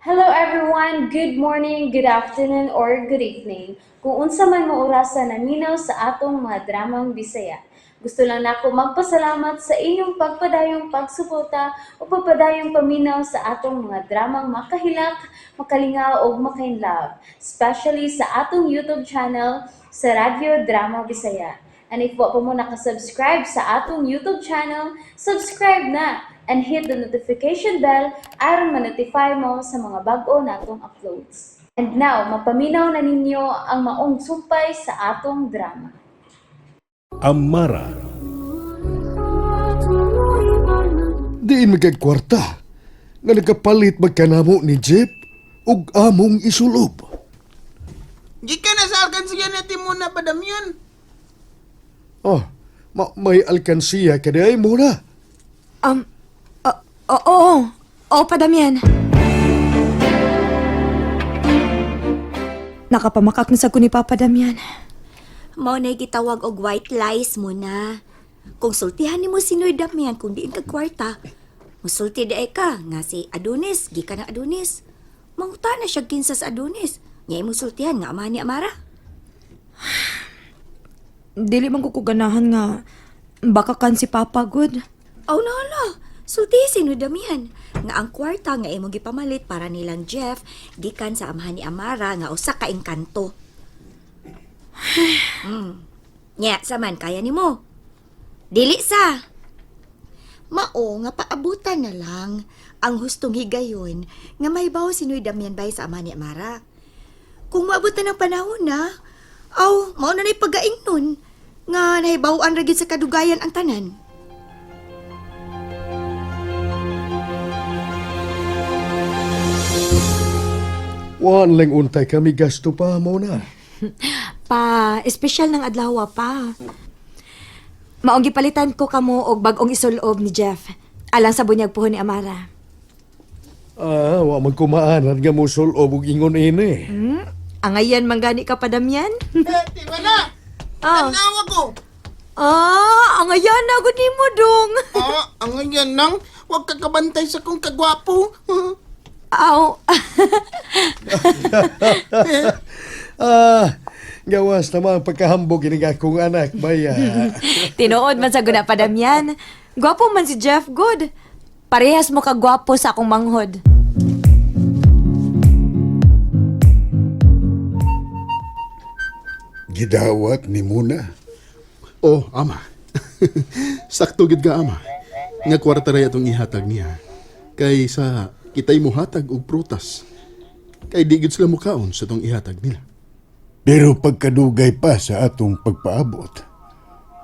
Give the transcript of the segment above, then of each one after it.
Hello everyone, good morning, good afternoon, or good evening. Kung unsa man mo orasan naminaw sa atong mga dramang Bisaya. Gusto lang nako magpasalamat sa inyong pagpadayong pagsuporta o pagpadayong paminaw sa atong mga dramang makahilak, makalingaw o makainlove, especially sa atong YouTube channel sa Radyo Drama Bisaya. And if wa pa mo nakasubscribe sa atong YouTube channel, subscribe na and hit the notification bell aron ma-notify mo sa mga bag-o natong uploads. And now, mapaminaw na ninyo ang maong sumpay sa atong drama. Amara. Diin magagkwarta nga nagkapalit magkanamo ni Jeep ug among isulob. Di ka na sa alkansiya natin muna, Padamyan. Ah, may alkansiya ka di ay muna. Oo. Oo, Padamyan. Nakapamakak na sa ko ni Papa Damian. Mao na'y gitawag og white lies mo na. Kung sultihan ni mo si Noy Damian kung diin ka kwarta, musulti di ay ka nga si Adonis, gikan na Adonis. Manguta na siya kinsa sa Adonis. Nga musultihan nga ama ni Amara. Dili man ko kuganahan nga baka kan si Papa good. Oh no. Sulti si Noy Damian. Nga ang kwarta nga imo gipamalit para nilang Jeff, gikan sa amahan ni Amara nga usa ka engkanto. Nya, saman kaya ni mo. Dili sa. Mao nga paabutan na lang ang hustong higayon nga may bawo si Noy Damian bay sa amahan ni Amara. Kung maabutan ng panahon na, mao na na'y pagaing nun nga nahibawan ra gyud sa kadugayan ang tanan. Wan lang untay kami gasto pa muna. Pa, espesyal ng adlaw pa. Maong gipalitan ko kamo og bag-ong isulob ni Jeff. Alang sa bunyag puhon ni Amara. Wa man kumaanan nga mo sulob ug ingon ini. Angayan manggani ka, Padamyan? Di ba na? Tanawa ko. Angayan na gud nimo dong. Ang ganyan nang, huwag ka kabantay sa kong kagwapo. Aw. Gawas naman pagkahambog ini akong anak baya. Tinuod man sa guna, Padamyan. Gwapo man si Jeff good. Parehas mo ka gwapo sa akong manghod. Gidawat ni Muna. Oh, ama. Sakto gid ka, ama. Nga kwarta ray atong ihatag niya. Kay sa kitay mo hatag og prutas. Kay di gid sila mukaon sa tong ihatag nila. Pero pagkadugay pa sa atong pagpaabot,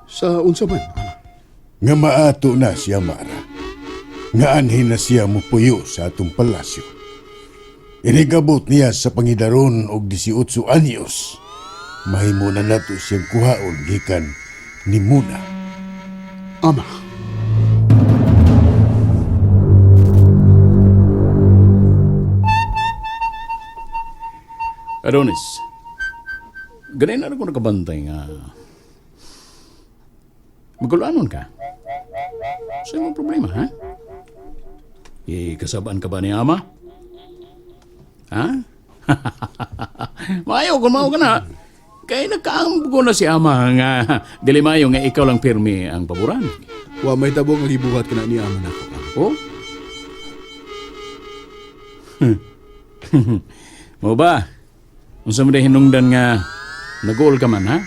Sa unsa man, ama? nga maato na si Amara. Nga anhin na siya mupuyo sa atong palasyo. Inigabot niya sa pangidaron og 18 anyos. Mahimo na nato siyang kuhaon gikan ni Muna. Ama. Adonis, ganun na rin ko nakabantay nga magkulanon ka. Sa mong problema, ha? Kasabaan ka ba ni Ama? Ha? Maayaw kung mao ka na. Kaya nagkaambog ko na si Ama nga dili mayo nga ikaw lang pirmi ang paboran. Wa may tabong nga gibuhat kana ni ama nako. Oh? Mo ba? Unsa man hinungdan nga nag-goal ka man, ha?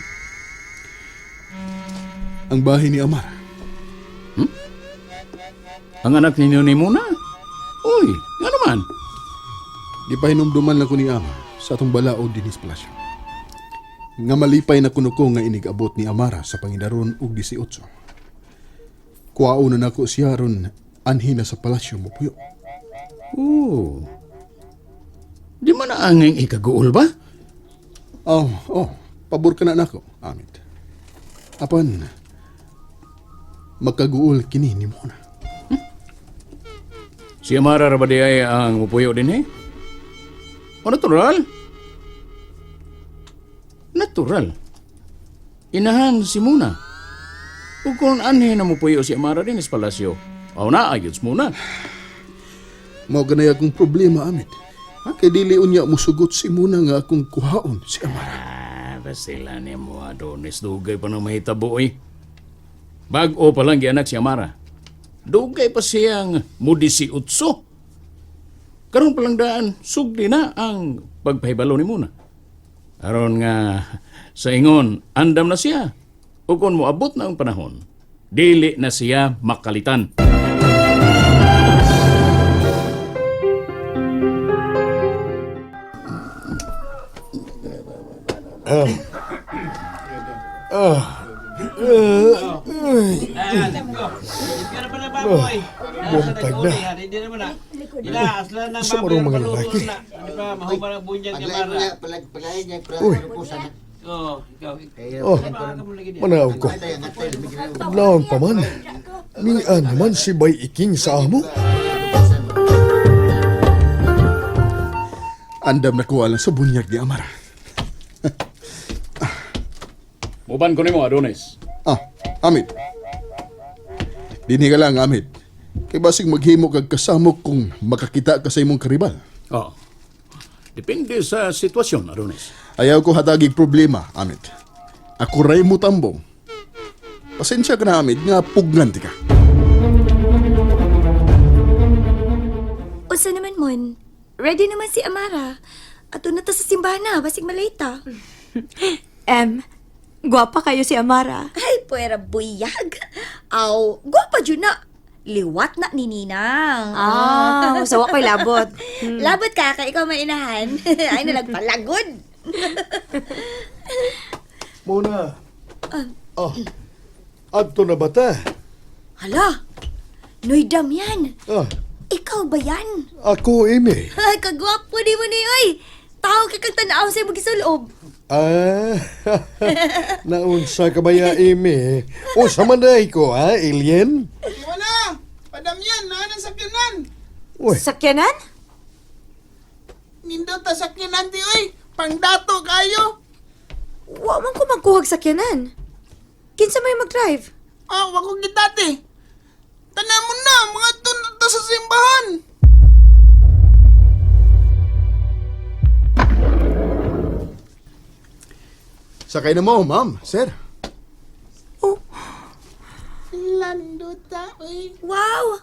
Ang bahay ni Amara. Ang anak ninyo ni Muna? Uy, nga naman. Gipahinumduman lang ko ni ama sa atong balaod dinis plasyo. Nga malipay na kuno ko nga inigabot ni Amara sa pangidaron og 18. Kuwao na nako siya ron anhin na sa palasyo mo puyo. Oh. Di man na anging ikaguol ba? Pabor ka na nako, Amit. Apan, magkaguol kini ni Mona. Si Amara ra ba di ay ang mupuyo din, eh? O natural? Natural. Inahan si Muna. Ug kung anhin na mupuyo si Amara din is palasyo, aw na ayos muna. Mao ganay akong problema, Amit. Kay dili unya musugot si Muna nga akong kuhaon si Amara. Sila ni mo, Adonis. Dugay pa na mahitabo eh. Bag-o pa lang gianak si Amara. Dugay pa siyang mudi si Utso. Karon pa lang daan, sugdi na ang pagpahibalo ni Muna. Aron nga sa ingon, andam na siya. O kung moabot na ang panahon, dili na siya makalitan. Buntag na. Sa marong mga lalaki. Uy. Oh, manaw ko. Adlaon pa man. Niya naman si Bay Iking sa amo. Andam na kuha lang sa bunyag ni Amara. Muban ko ni mo, Adonis. Amit. Dini ka lang, Amit. Kay basig maghimo kag kasamok kung makakita ka sa imong karibal. Oh. Depende sa sitwasyon, Adonis. Ayaw ko hatagig problema, Amit. Ako ray mo tambong. Pasensya ka na, Amit, nga pugnan ti ka. Usa naman mon, ready naman si Amara. Ato na ta sa simbahan na, basig malita. Gwapa kayo si Amara. Ay, puwera buyag. Aw, gwapa dyan na. Liwat na ni Ninang. So ako'y labot. Labot ka, kay ikaw mainahan. Ay, nalagpalagod. Muna. Adto na bata. Hala, Noy Damian. Ah, Ikaw ba yan? ako, Amy. Ay, kagwapo di mo ni, oy. Tao ka kang tanaw sa'yo magisulob. Naunsa ka ba ya, Amy? O, samanday ko, ha, alien? Di mo na! Padamyan, naan ang sakyanan! Uy, Sakyanan? Nindot ta sakyanan ti, oy! Pangdato kayo! Wa man ko magkuhag sakyanan. Kinsa may mag-drive? Wako kita ti! Tanan mo na, mga tunod sa simbahan! Sakay na mo, ma'am, sir. Landuta, oy! Wow!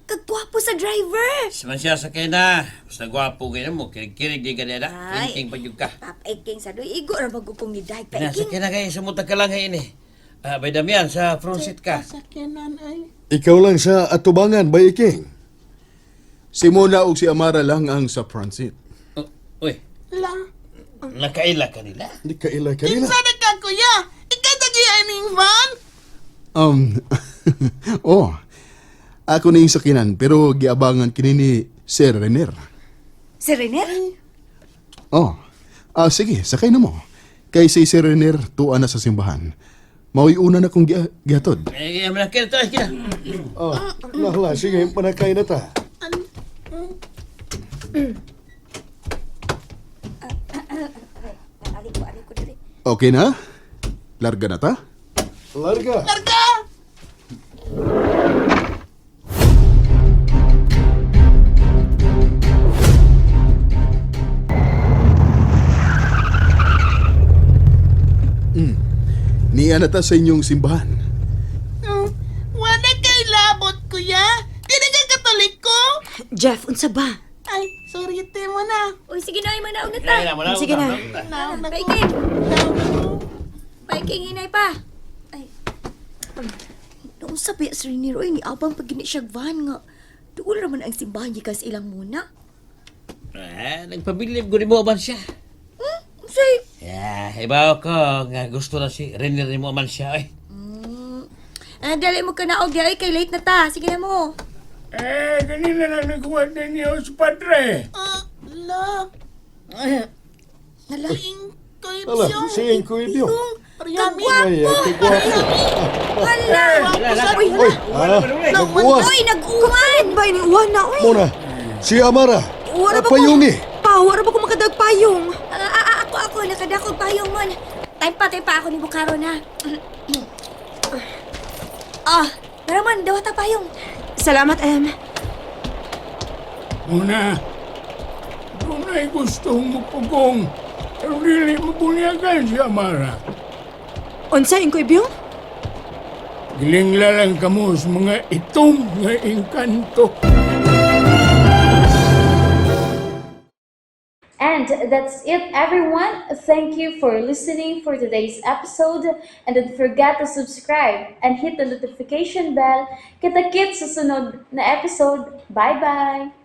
Kagwapo sa driver. Saman siya sa kena. Basta gwapo kayo mo. Kirig-kirig di ka nila. Ay. Kiring pa ka. Papaiking sa doy. Igo na magupong ni Day. Na, sa Paiking. kena kayo. Sumutag ka lang ngayon eh. Bay Damian, sa front seat ka. Sakyanan, ay! ikaw lang sa atubangan, Bay Iking. Si Mona o si Amara lang ang sa front seat. Uy, La! nakaila ka nila. Hindi ka ila kanila. Kinsa na ka, kuya! Ikatagi aning van! Ako na yung sakinan, pero giabangan kini ni Sir Renner. Si Riner? Sige, sakay na mo. Kay si Sir Renner, tuwa na sa simbahan. Mao'y una na kong gihatod. Kena to, kena. Nahala, sige, panakay na ta. Aliko dali. Okay na? Larga na ta? Larga. Larga! Niya na ta sa inyong simbahan. Wala kay labot, kuya! Kini ka katoliko? Jeff, unsa ba? Ay, sorry te mo na. Uy, sige na, manaog na ta. Sige na. Naog na ko. Paiking. Naog na ko. Paiking, hinay pa. Ay. Noong sabi sa Riner, oy, ni abang pag gini siya van nga. Doon naman ang simbahan niya kasi ilang muna. Nagpabilib ko ni mo man siya. Say, Ibaw ko nga gusto na si Renner ni mo man siya. dali mo ka na, og ay, kay late na ta. Sige na mo. Kanina lang nagkuha din niyo sa padre. La! Nala. Ala, sige, kuya. Kagwapo! Ay, kagwapo. Hala! Uy, Uy, nagbuwan. Uy, nag-uwan! Bay ni uwan na, oy. Muna, si Amara. Wara ba Payungi. Wara ba ko makadagpayong? Ako, nakadakog payong mon. Time pa ako ni Bukaro na. Naraman, dawata payong. Salamat, Em. Muna. may gustong mupugong. Pero dili mabunyagan si Amara. Unsa in ko ibiyong? Gilingla lang kamo sa mga itom nga engkanto. And that's it, everyone. Thank you for listening for today's episode. And don't forget to subscribe and hit the notification bell. Kita-kits sa sunod na episode. Bye-bye!